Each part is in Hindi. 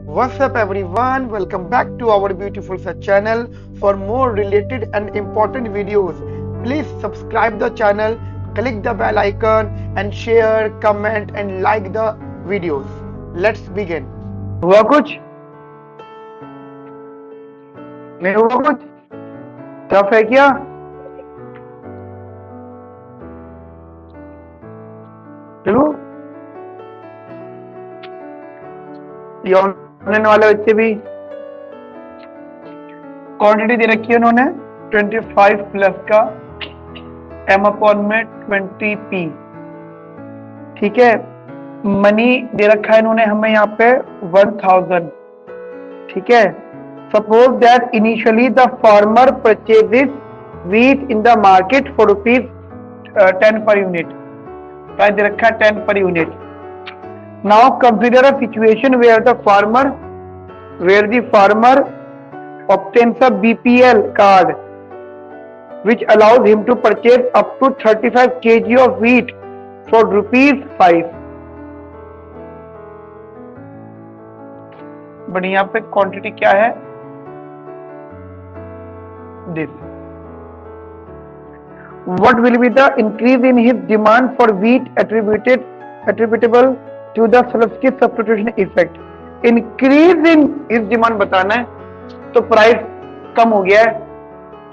What's up everyone? Welcome back to our beautiful such channel. For more related and important videos, please subscribe the channel, click the bell icon and share, comment and like the videos. Let's begin. हुआ कुछ नहीं हुआ कुछ टफ है क्या? चलो ये ऑनलाइन वाले बच्चे भी क्वांटिटी दे रखी है उन्होंने 25 प्लस का m अपॉन में 20p। ठीक है, मनी दे रखा है इन्होंने हमें यहाँ पे 1000। ठीक है, suppose that initially the farmer purchases wheat in the market for rupees 10 per unit। Price दे रखा है 10 per unit। Now consider a situation where the farmer obtains a BPL card which allows him to purchase up to 35 kg of wheat for rupees 5। But यहाँ पे क्वांटिटी क्या है? This. What will be the increase in his demand for wheat attributable to the Shklovsky substitution effect? Increase in his demand बताना है, तो प्राइस कम हो गया है।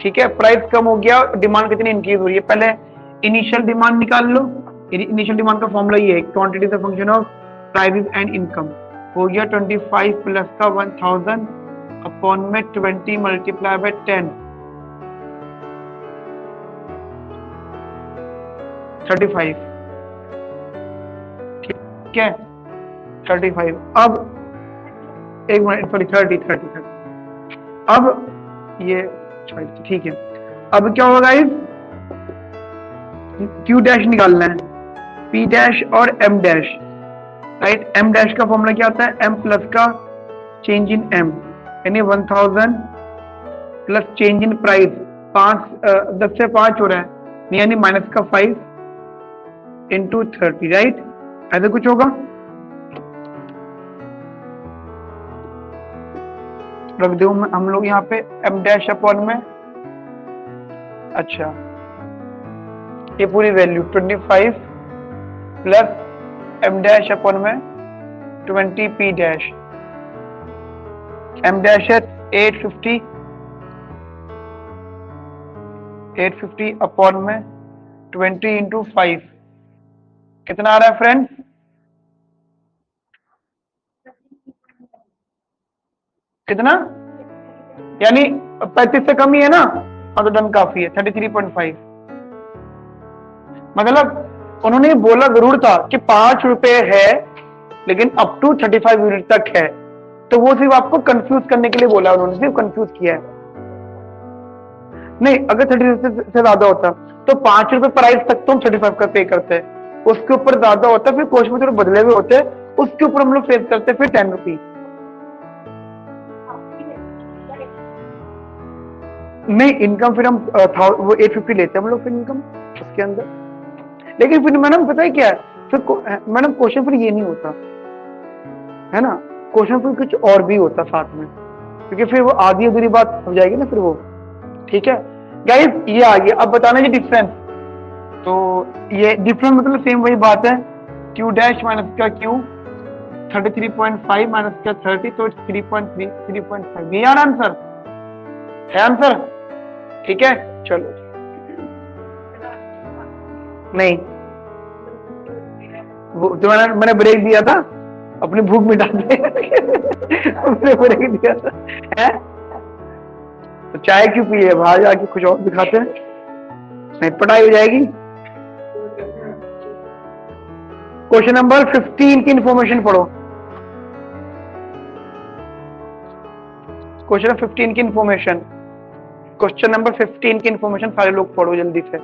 ठीक है, प्राइस कम हो गया, डिमांड कितनी इंक्रीज हो रही है। पहले इनिशियल डिमांड निकाल लो। इनिशियल डिमांड का फॉर्मूला ये है, quantity is a function of prices and income. हो गया 25 प्लस का 1000 अपॉन में 20 मल्टीप्लाई बाय 10 35। ठीक है 35। अब एक मिनट, सॉरी 30। अब ये ठीक है, अब क्या होगा गाइस? Q डैश निकालना है, P डैश और M dash. Right, M dash का फॉर्मूला क्या होता है? M प्लस का चेंज इन M, यानी 1000 प्लस चेंज इन प्राइस 10 से 5 हो रहा है, यानी माइनस का 5 इंटू 30। राइट, ऐसा कुछ होगा। रख दो हम लोग यहाँ पे M डैश अपॉन में, अच्छा ये पूरी value 25 plus M dash upon में 20p डैश। M डैश है 850 अपॉन में 20 इंटू 5। कितना आ रहा है फ्रेंड्स? कितना? यानी 35 से कम ही है ना? हाँ तो डन काफी है, 33.5। मतलब उन्होंने बोला जरूर था कि 5 रुपए है लेकिन अप टू 35 यूनिट तक है, तो वो सिर्फ आपको कंफ्यूज करने के लिए बोला, उन्होंने सिर्फ कंफ्यूज किया है। नहीं, अगर 30 से ज्यादा होता तो 5 रुपए प्राइस तक तो हम 35 का पे करते हैं, उसके ऊपर ज्यादा होता फिर क्वेश्चन में थोड़े बदले हुए होते, उसके ऊपर हम लोग फेस करते फिर 10 रुपी। नहीं, इनकम फिर हम वो 850 लेते हैं हम लोग फिर इनकम उसके अंदर। लेकिन फिर मैडम पता है क्या है, फिर मैडम क्वेश्चन फिर ये नहीं होता है ना, क्वेश्चन फिर कुछ और भी होता साथ में, क्योंकि फिर वो आधी अधूरी बात हो जाएगी ना फिर वो। ठीक है गाइस, ये आ गया। अब बताना जी डिफरेंस। तो ये डिफरेंस मतलब सेम वही बात है, Q डैश माइनस का Q 33.5 माइनस का 30, तो 3.5। ये आंसर है, आंसर। ठीक है चलो, नहीं वो जो मैंने ब्रेक दिया था, अपनी भूख मिटाने मैंने ब्रेक दिया था है? तो चाय क्यों पिए, बाहर जाके कुछ और दिखाते हैं, नहीं पढ़ाई हो जाएगी। क्वेश्चन नंबर 15 की इंफॉर्मेशन पढ़ो। क्वेश्चन 15 की इंफॉर्मेशन, क्वेश्चन नंबर 15 की इंफॉर्मेशन सारे लोग पढ़ो जल्दी से।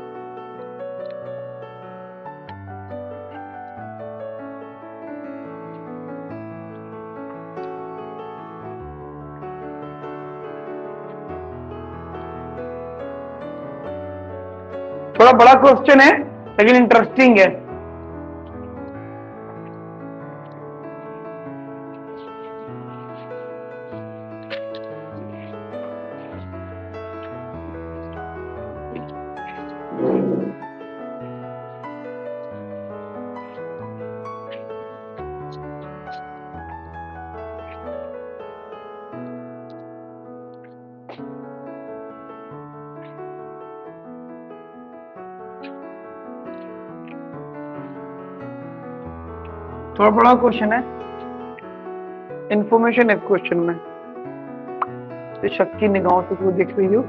थोड़ा बड़ा क्वेश्चन है लेकिन इंटरेस्टिंग है। थोड़ा बड़ा क्वेश्चन है, इंफॉर्मेशन है क्वेश्चन में, तो शक की निगाहों से क्यों देख रही हो?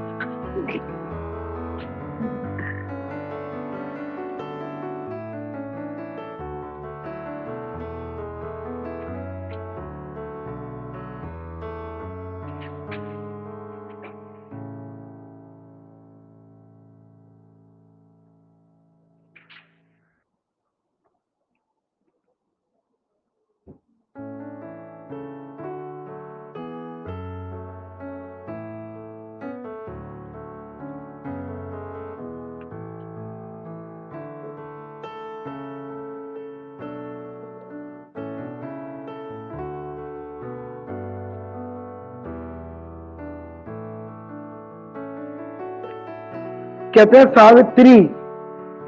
कहते हैं Savitri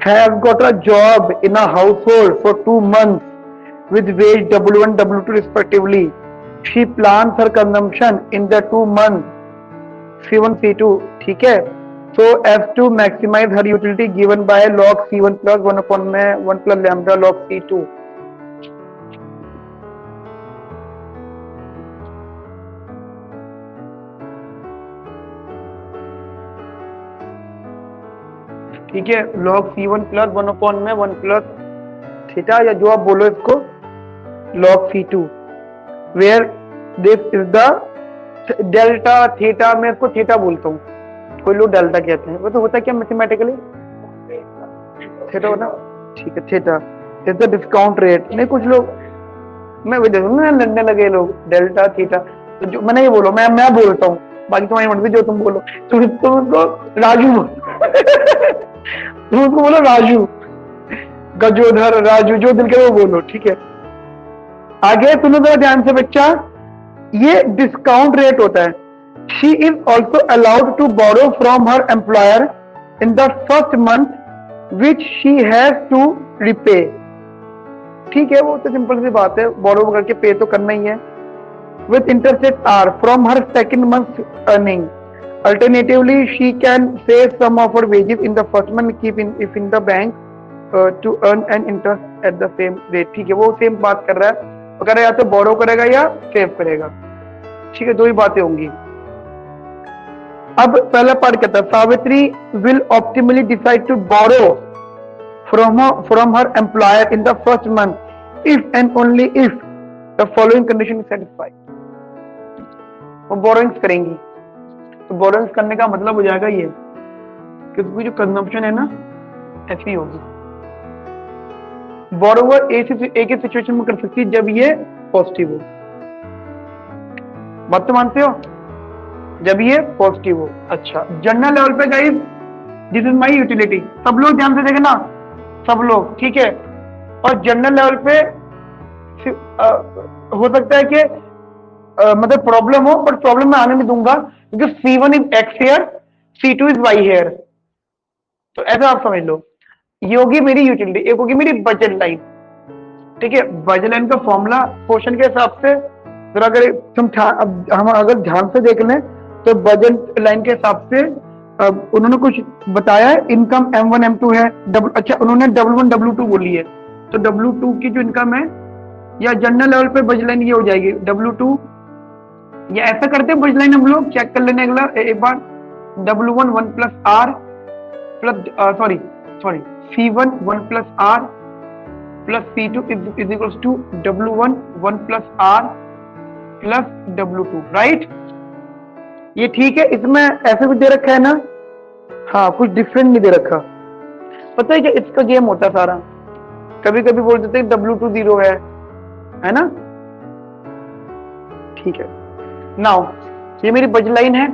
have got a job in a household for 2 months with wage W1 W2 respectively. She plans her consumption in the 2 months C1 C2. ठीक है, so as to maximize her utility given by log C1 plus 1 upon में 1 plus lambda log C2. ठीक है, log C1 प्लस 1 अपॉन में 1 प्लस थीटा, या जो आप बोलो इसको log C2, where this is the delta theta, मैं इसको थीटा बोलता हूँ, कोई लोग डेल्टा कहते हैं, वो तो होता है क्या मैथमेटिकली थीटा होता, ठीक है, theta is the discount rate. नहीं कुछ लोग मैं वही देखूँ ना लड़ने लगे लोग डेल्टा थीटा, तो जो मैंने ये बोलो मैं बोलता हूँ, बाकी तुम्हारी मर्जी जो तुम बोलो, तुम उसको राजू बोलो तुम उसको बोलो राजू, गजोधर राजू, जो दिल के वो बोलो, ठीक है। आगे सुनो जरा ध्यान से बच्चा, ये डिस्काउंट रेट होता है। She is also allowed to borrow from her employer in the first month which she has to repay. ठीक है, वो तो सिंपल सी बात है, बोरो करके पे तो करना ही है। With interest rate R from her second month earning. Alternatively, she can save some of her wages in the first month, keep if in the bank to earn an interest at the same rate. ठीक है, वो सेम बात कर रहा है, अगर या तो बोरो करेगा या सेव करेगा, ठीक है, दो ही बातें होंगी। अब पहला पार्ट कहता है Savitri will optimally decide to borrow from her employer in the first month if and only if the following condition is satisfied. वो बोरोइंग्स करेंगी, तो बोरोइंग्स करने का मतलब हो जाएगा ये कि उसकी जो कंजम्पशन है ना ऐसी होगी। बोरोवर एक ही सिचुएशन में कर सकती है जब ये पॉजिटिव हो, बात तो मानते हो, जब ये पॉजिटिव हो। अच्छा, जनरल लेवल पे guys this is my utility, सब लोग ध्यान से देखें ना, सब लोग, ठीक है। और जनरल लेवल पे हो सकता है कि मतलब प्रॉब्लम हो, बट प्रॉब्लम मैं आने नहीं दूंगा क्योंकि C1 is x here, C2 is y here, तो ऐसा आप समझ लो। ये होगी मेरी यूटिलिटी, एक होगी मेरी बजट लाइन, ठीक है। बजट लाइन का फॉर्मूला क्वेश्चन के हिसाब से जरा अगर हम अगर ध्यान से देख लें तो बजट लाइन के हिसाब से उन्होंने कुछ बताया है, इनकम M1 M2 है, अच्छा उन्होंने W1 W2 बोली है, तो W2 की जो इनकम है या जनरल लेवल पे बजट लाइन ये हो जाएगी W2, या ऐसा करते हैं बजट लाइन हम लोग चेक कर लेने अगला एक बार, W1 1 plus R plus sorry C1 1 plus R plus C2 is equals to W1 1 plus R plus W2, right. ये ठीक है, इसमें ऐसे भी दे रखा है ना, हाँ कुछ डिफरेंट नहीं दे रखा। पता है क्या इसका गेम होता है सारा, कभी कभी बोल देते हैं W2 0 है ना, ठीक है। नाउ ये मेरी बजट लाइन है,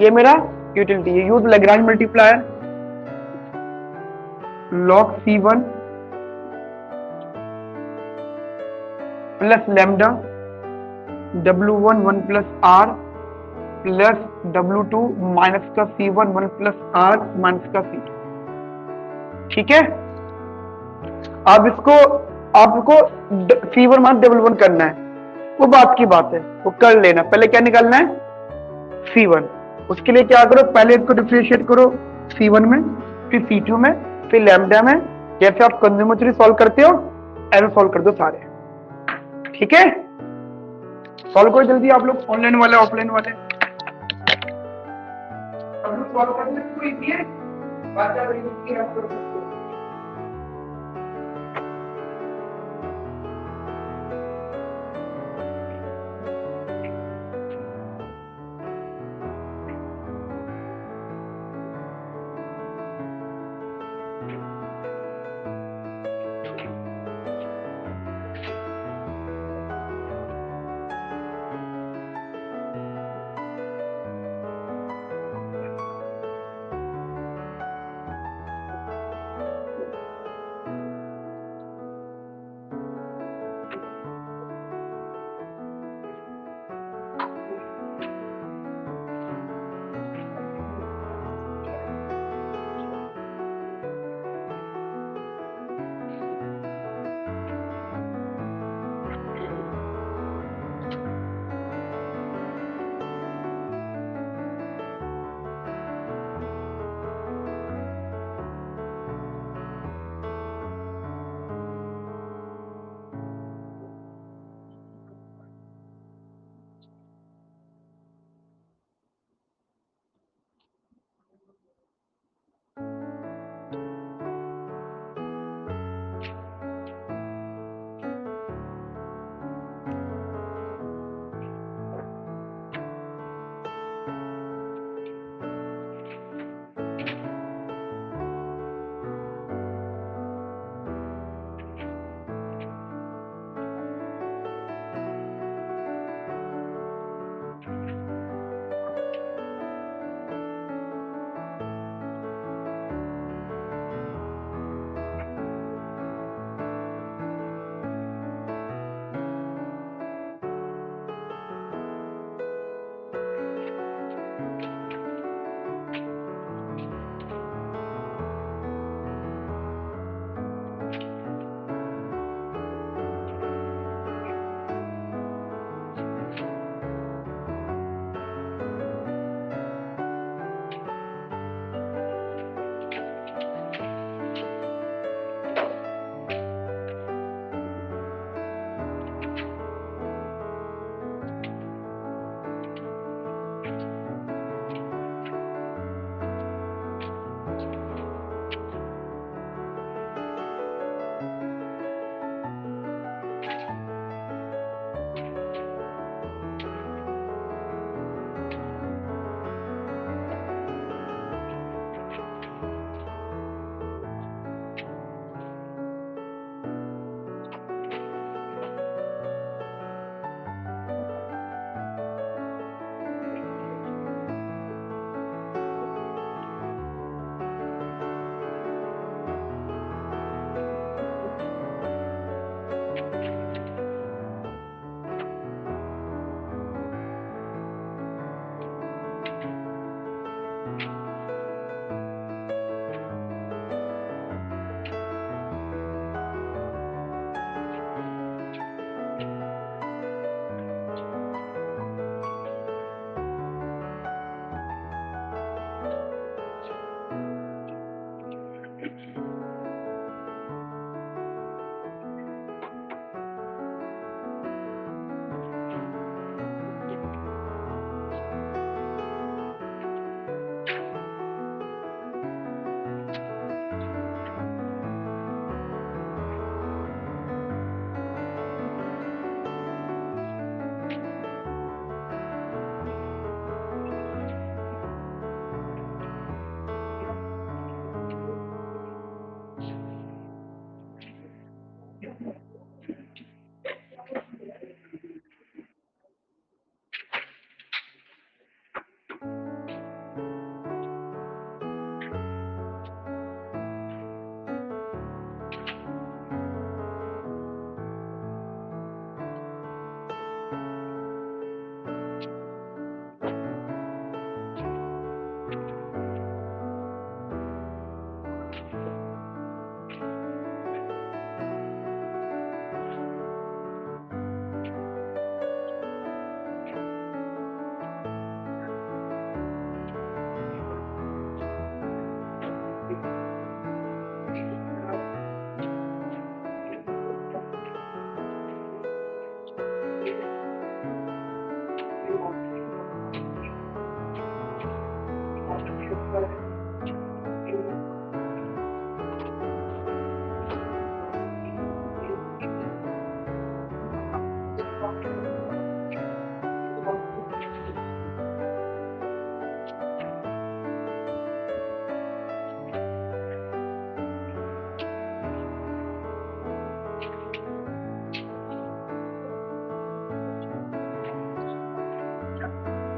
ये मेरा यूटिलिटी है। Use Lagrange multiplier, log C1 plus lambda W1 1 plus R plus W2 minus का C1 1 प्लस R माइनस का C2, ठीक है। अब इसको आपको C1 माइनस W1 करना है, वो बात की बात है, वो कर लेना। पहले क्या निकालना है C1, उसके लिए क्या करो, पहले इसको डिफरेंशिएट करो C1 में, फिर C2 में, फिर लैम्डा में। जैसे आप कंज्यूमर थ्योरी सॉल्व करते हो ऐसे सॉल्व कर दो सारे। ठीक है, सॉल्व करो जल्दी आप लोग, ऑनलाइन वाले ऑफलाइन वाले सब लोग सॉल्व करने को इजी है, बात क्या बड़ी आप कर सकते हो।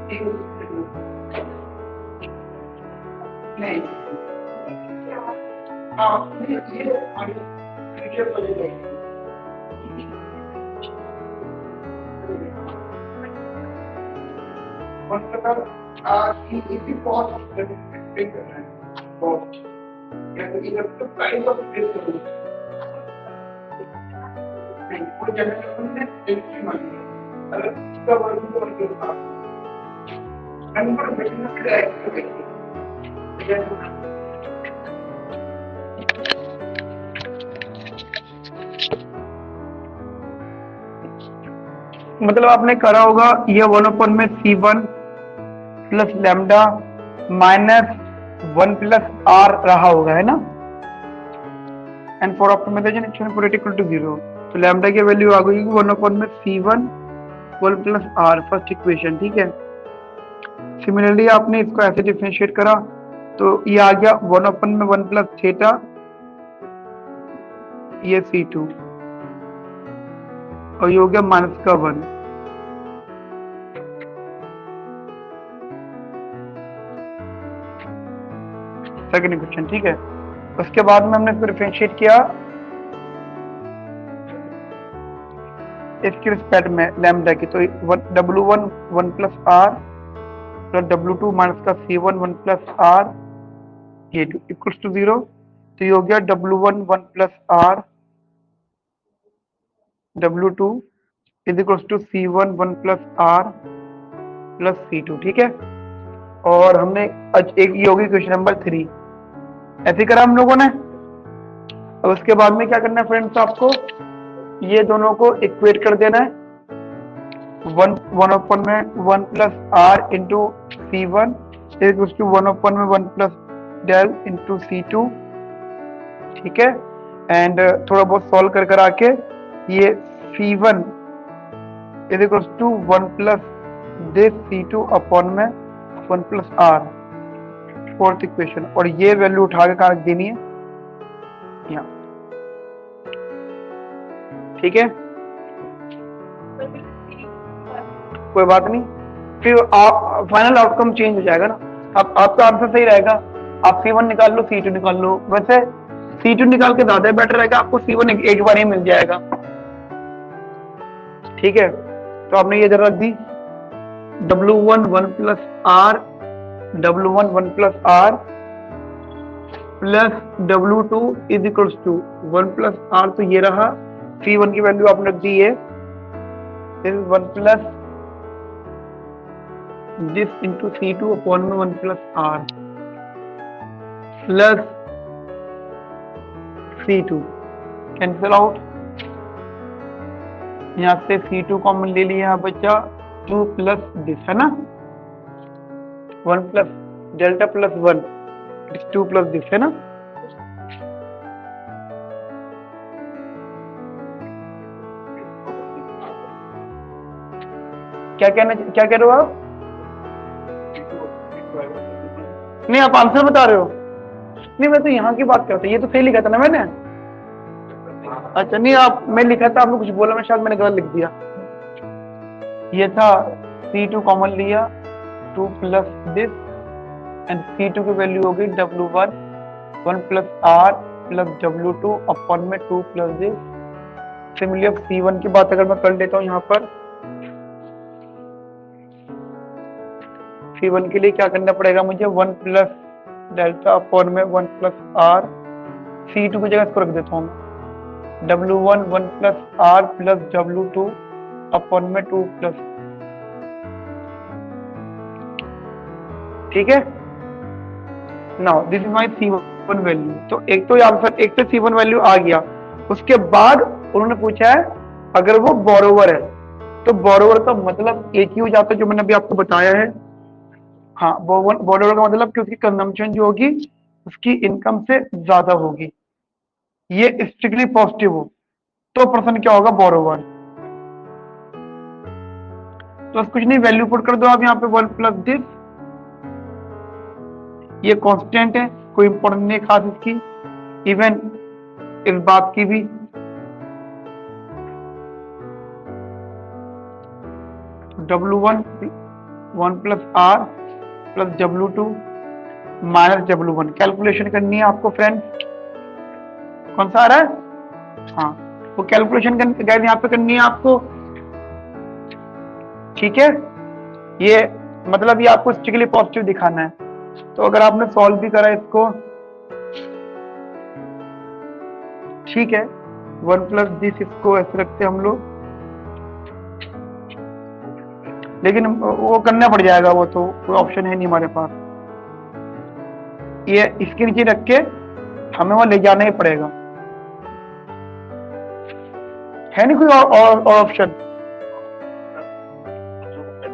नहीं, हाँ, ये आगे फ्यूचर को ले जाएगी। मतलब इसी कॉस्ट पे करना है, कॉस्ट या तो इधर तो प्राइस ऑफ दिस करो, नहीं वो जनरल हमने एंट्री मानी है, अगर इसका वर्ग तो वर्ग होगा कन्फर्मेशन का एक्सपेक्टेशन मतलब आपने करा होगा ये 1 में C1 plus lambda minus 1 plus R रहा होगा, है ना। And for optimisation action equal to 0, तो लैम्डा की वैल्यू आ गई 1 में C1 1 plus R, first equation, ठीक है। सिमिलरली आपने इसको ऐसे डिफरेंशिएट करा तो ये आ गया 1 में 1 प्लस थीटा, ये C2 और ये हो गया माइनस का 1। सेकेंड इक्वेशन, ठीक है। उसके बाद में हमने इसको डिफरेंशिएट किया इसके रिस्पेक्ट में लैम्डा की, तो W1 1 plus R plus W2 minus का C1 1 प्लस R, ये इक्वल्स टू 0, तो ये हो गया W1 1 plus R W2 is equals to C1 1 plus R plus C2, ठीक है। और हमने एक ये होगी क्वेश्चन नंबर 3, ऐसे करा हम लोगों ने। अब उसके बाद में क्या करना है फ्रेंड्स, आपको ये दोनों को इक्वेट कर देना है, 1 में 1 plus R into C1 is to 1 में 1 प्लस डेल इंटू C2, ठीक है। एंड थोड़ा बहुत सॉल्व कर आके ये C1 is equal to 1 plus this C2 upon में 1 प्लस R, फोर्थ इक्वेशन। और ये वैल्यू उठा के कहाँ रख देनी है, यहाँ, ठीक है। कोई बात नहीं, फिर आप फाइनल आउटकम चेंज हो जाएगा ना। अब आपका आंसर सही रहेगा, आप C1 निकाल लो, C2 निकाल लो। वैसे C2 निकाल के ज्यादा बेटर रहेगा, आपको C1 एक बार ही मिल जाएगा, ठीक है। तो आपने ये जरा रख दी W1 1 plus R W1 1 plus R plus W2 is equals to 1 plus R, तो ये रहा। C1 की वैल्यू आपने रख दी है 1 plus this into C2 upon में 1 plus R plus C2, cancel out, यहाँ से C2 कॉमन ले लिया बच्चा, 2 प्लस दिस, है ना, 1 plus delta plus 1 2 plus this, है ना। क्या कह रहे हो आप? नहीं, आप आंसर बता रहे हो। नहीं, मैं तो यहाँ की बात करता, ये तो सही लिखा था ना मैंने। अच्छा, नहीं आप, मैं लिखा था, आपने कुछ बोला, मैं शायद मैंने गलत लिख दिया। ये था C2 कॉमन लिया, 2 प्लस दिस, एंड C2 की वैल्यू हो गई W1 1 plus R plus W2 upon में 2 प्लस दिस। सिमिलरली अब C1 की बात अगर मैं कर लेता हूँ यहाँ पर, C1 के लिए क्या करना पड़ेगा मुझे, 1 प्लस डेल्टा अपॉन में 1 प्लस R, C2 की जगह इसको रख देता हूँ W1 1 plus R plus W2 upon में 2 प्लस, ठीक है। Now this is my C1 value. तो एक तो आंसर, एक तो C1 वैल्यू आ गया। उसके बाद उन्होंने पूछा है अगर वो बोरोवर है, तो बोरोवर का मतलब एक ही हो जाता है जो मैंने अभी आपको बताया है। हाँ, बोरोवर का मतलब कि उसकी कंजम्पशन जो होगी उसकी इनकम से ज्यादा होगी, ये स्ट्रिक्टली पॉजिटिव हो तो पर्सन क्या होगा, बोरोवर। तो कुछ नहीं, वैल्यू पुट कर दो आप यहाँ पे 1 प्लस दिस, ये कांस्टेंट है, कोई इंपॉर्टेंट नहीं खास इसकी, इवन इस बात की भी। W1 1 plus R plus W2 minus W1। Calculation करनी है आपको फ्रेंड्स। कौन सा आ रहा है? हाँ, वो कैलकुलेशन गाइस यहाँ पे करनी है आपको। ठीक है, ये मतलब ये आपको स्ट्रिक्टली पॉजिटिव दिखाना है। तो अगर आपने सॉल्व भी करा इसको, ठीक है, 1 प्लस दिस, इसको ऐसे रखते हैं हम लोग, लेकिन वो करना पड़ जाएगा, वो तो कोई ऑप्शन है नहीं हमारे पास। ये इसके नीचे रख के हमें वहां ले जाना ही पड़ेगा, है नहीं कोई और ऑप्शन।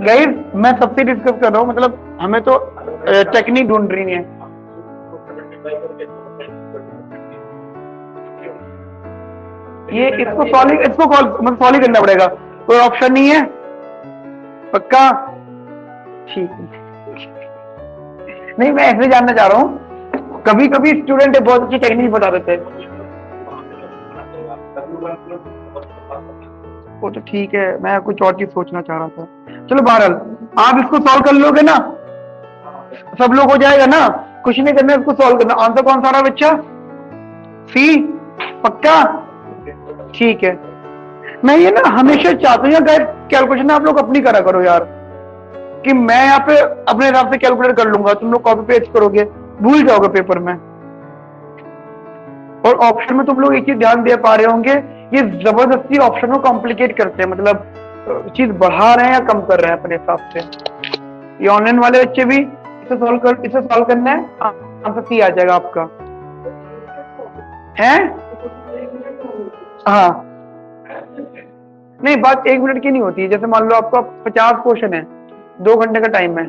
गाइस मैं सबसे डिस्कस कर रहा हूँ, मतलब हमें तो टेक्निक ढूंढ रही है। ये इसको सॉल्व करना पड़ेगा, कोई ऑप्शन नहीं है। पक्का? ठीक है, नहीं मैं ऐसे जानना चाह रहा हूँ, कभी कभी स्टूडेंट बहुत अच्छी टेक्निक बता देते हैं। वो तो ठीक है, मैं कुछ और चीज सोचना चाह रहा था। चलो बहरहाल, आप इसको सॉल्व कर लोगे ना? सब लोग हो जाएगा ना? कुछ नहीं करना, इसको सॉल्व करना। आंसर कौन सा रहा बच्चा? सी? पक्का? ठीक है, मैं ये ना हमेशा चाहता हूँ गाइस, कैलकुलेशन आप लोग अपनी करा करो यार, कि मैं यहाँ पे अपने हिसाब से कैलकुलेट कर लूंगा, तुम लोग कॉपी पेस्ट करोगे, भूल जाओगे पेपर में। और ऑप्शन में तुम लोग एक चीज ध्यान दे पा रहे होंगे, ये जबरदस्ती ऑप्शन को कॉम्प्लिकेट करते हैं, मतलब चीज बढ़ा रहे हैं या कम कर रहे हैं अपने हिसाब से। ये ऑनलाइन वाले बच्चे भी इसे सॉल्व करना है, आंसर सी आ जाएगा आपका, है? हाँ, नहीं बात 1 मिनट की नहीं होती। जैसे मान लो आपका 50 क्वेश्चन है, 2 घंटे का टाइम है,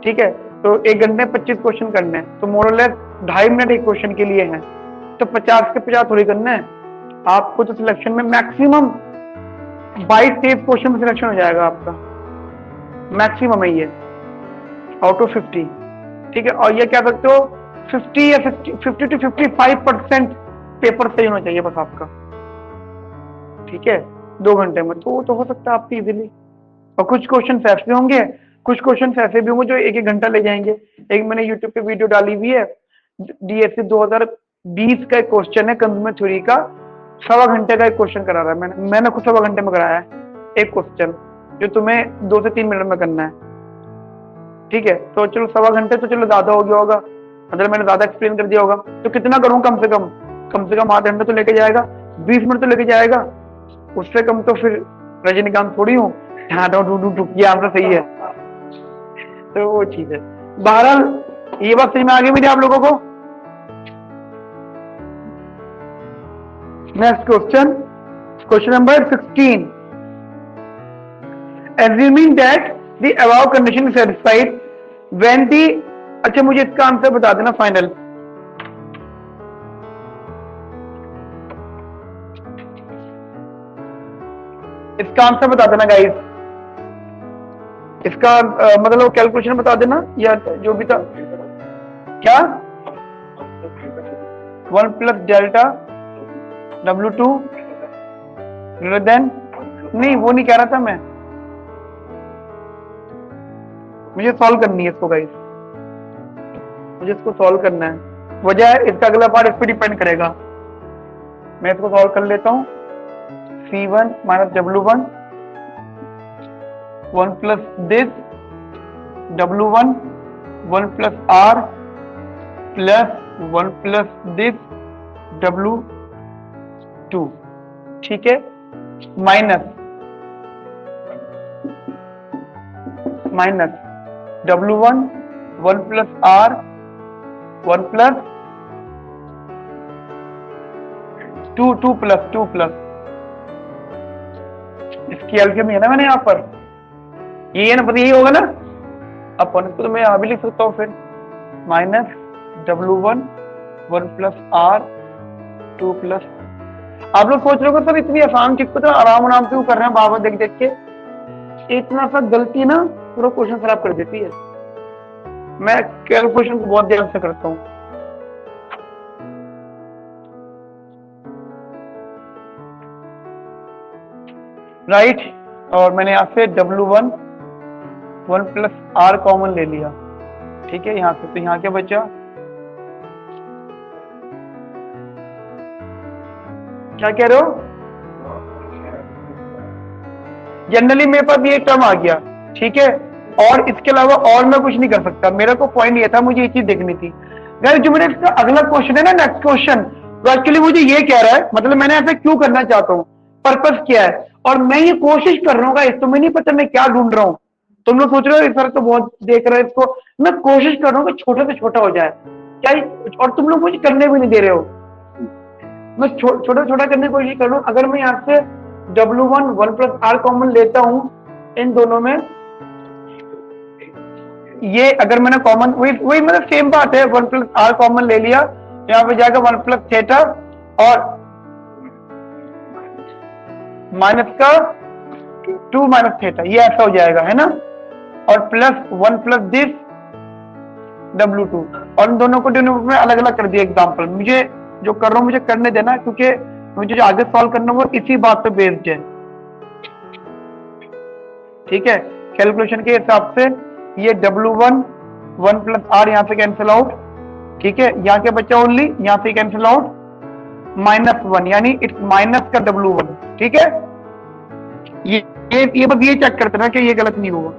ठीक है, तो 1 घंटे में 25 क्वेश्चन करने हैं, तो मोर और लेस 2.5 मिनट एक क्वेश्चन के लिए है, तो 50 के 50 थोड़ी करना है आपको। तो सिलेक्शन में मैक्सिमम 22-23 क्वेश्चन में सिलेक्शन हो जाएगा आपका, मैक्सिमम है ये, आउट ऑफ 50। ठीक है, और ये क्या सकते हो, 50 या 50 to 55% पेपर सही होना चाहिए बस आपका। ठीक है, 2 घंटे में तो हो सकता है आपकी इजीली। और कुछ क्वेश्चन ऐसे होंगे, कुछ क्वेश्चन ऐसे भी होंगे जो 1-1 घंटा ले जाएंगे। एक मैंने यूट्यूब पे वीडियो डाली हुई है, DSC 2020 का एक क्वेश्चन है कंज्यूमर थ्योरी का, 1.25 घंटे का एक क्वेश्चन करा रहा है मैंने खुद 1.25 घंटे में कराया है एक क्वेश्चन, जो तुम्हें 2 से 3 मिनट में करना है। ठीक है, तो चलो 1.25 घंटे तो चलो ज्यादा हो गया होगा, मतलब मैंने ज्यादा एक्सप्लेन कर दिया होगा, तो कितना करूँ, कम से कम आधा घंटा तो लेके जाएगा, 20 मिनट तो लेके जाएगा, उससे कम तो फिर रजनीकांत थोड़ी हूँ, ये आंसर सही है। तो वो चीज है। बहरहाल ये बात समझ में आ गई मेरी आप लोगों को? Next question number 16, assuming that the above condition is satisfied when the, अच्छा मुझे इसका आंसर बता देना फाइनल। इसका आंसर बता देना गाइस, इसका मतलब कैलकुलेशन बता देना, या जो भी था क्या, 1 plus delta W2 greater than, नहीं वो नहीं कह रहा था मैं, मुझे सॉल्व करनी है इसको गाइस, मुझे इसको सॉल्व करना है। वजह है इसका अगला पार्ट इस पर डिपेंड करेगा। मैं इसको सॉल्व कर लेता हूँ। C1 minus W1, 1 plus this W1, 1 plus R plus 1 plus this W2। ठीक है, minus W1, 1 plus R, 1 plus 2 plus इसकी एलसीएम है ना मैंने यहाँ पर, ये है ना, पता यही होगा ना, अपन इसको तो मैं यहाँ भी लिख सकता हूँ फिर, minus W1, 1 plus R, 2 plus. आप लोग सोच रहे हो सर इतनी आसान चीज को तो आराम से कर रहे हैं बाबा देख देख के, इतना सा गलती ना पूरा क्वेश्चन खराब कर देती है। मैं कैलकुलेशन को बहुत ध्यान से करता हूँ। राइट, और मैंने यहाँ से W1 one plus are common ले लिया, ठीक है, यहाँ से, तो यहाँ क्या बचा, क्या कह रहे हो, जनरली मेरे पास ये टर्म आ गया, ठीक है, और इसके अलावा और मैं कुछ नहीं कर सकता। मेरा को पॉइंट ये था, मुझे ये चीज देखनी थी। गाइस जो मेरा इसका अगला क्वेश्चन है ना, नेक्स्ट क्वेश्चन, तो एक्चुअली मुझे ये कह रहा है, मतलब मैंने ऐसा क्यों करना चाहता हूँ, पर्पस क्या है, और मैं ये कोशिश कर रहा हूँ गाइस, तो मैं नहीं पता मैं क्या ढूंढ रहा हूँ। तुम लोग सोच रहे हो सर तो बहुत देख रहे हो इसको, मैं कोशिश कर रहा हूँ कि छोटे से छोटा हो जाए क्या, और तुम लोग मुझे करने भी नहीं दे रहे हो। मैं छोटा छोटा करने की कोशिश कर रहा हूँ। अगर मैं यहाँ से W1 one plus are common लेता हूँ इन दोनों में, ये अगर मैंने कॉमन, वही मतलब सेम बात है, वन प्लस आर कॉमन ले लिया, यहाँ पे जाएगा वन प्लस थीटा और माइनस का 2 माइनस थीटा, ये ऐसा हो जाएगा, है ना, और plus one plus this W2, और इन दोनों को डिनोमिनेटर में अलग अलग कर दिया एग्जाम्पल। मुझे जो कर रहा हूँ मुझे करने देना, क्योंकि मुझे जो आगे सॉल्व करना वो इसी बात पे बेस्ड है, ठीक है। कैलकुलेशन के हिसाब से ये W1 वन प्लस आर यहाँ से कैंसिल आउट, ठीक है, यहाँ के बच्चा ओनली, यहाँ से कैंसिल आउट, -1 यानी इट्स माइनस का W1, ठीक है। ये बस ये चेक करते ना कि ये गलत नहीं होगा।